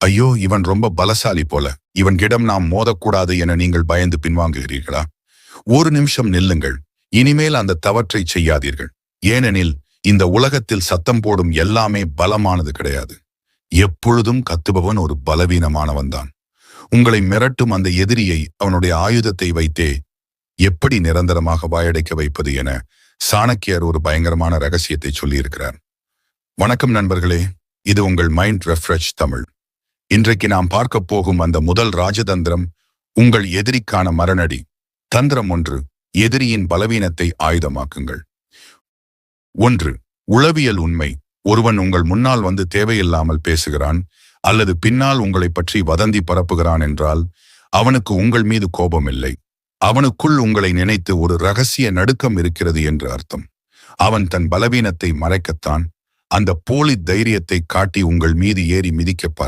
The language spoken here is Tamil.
ஐயோ, இவன் ரொம்ப பலசாலி போல, இவன்கிடம் நாம் மோதக்கூடாது என நீங்கள் பயந்து பின்வாங்குகிறீர்களா? ஒரு நிமிஷம் நில்லுங்கள். இனிமேல் அந்த தவற்றை செய்யாதீர்கள். ஏனெனில் இந்த உலகத்தில் சத்தம் போடும் எல்லாமே பலமானது கிடையாது. எப்பொழுதும் கத்துபவன் ஒரு பலவீனமானவன்தான். உங்களை மிரட்டும் அந்த எதிரியை அவனுடைய ஆயுதத்தை வைத்தே எப்படி நிரந்தரமாக வாயடைக்க வைப்பது என சாணக்கியர் ஒரு பயங்கரமான ரகசியத்தை சொல்லியிருக்கிறார். வணக்கம் நண்பர்களே, இது உங்கள் மைண்ட் ரெஃப்ரெஷ் தமிழ். இன்றைக்கு நாம் பார்க்க போகும் அந்த முதல் ராஜதந்திரம் உங்கள் எதிரிக்கான மரணடி. தந்திரம் 1. எதிரியின் பலவீனத்தை ஆயுதமாக்குங்கள். 1. உளவியல் உண்மை. ஒருவன் உங்கள் முன்னால் வந்து தேவையில்லாமல் பேசுகிறான் அல்லது பின்னால் உங்களை பற்றி வதந்தி பரப்புகிறான் என்றால் அவனுக்கு உங்கள் மீது கோபம் இல்லை. அவனுக்குள் உங்களை நினைத்து ஒரு ரகசிய நடுக்கம் இருக்கிறது என்று அர்த்தம். அவன் தன் பலவீனத்தை மறைக்கத்தான் அந்த போலி தைரியத்தை காட்டி உங்கள் மீது ஏறி மிதிக்க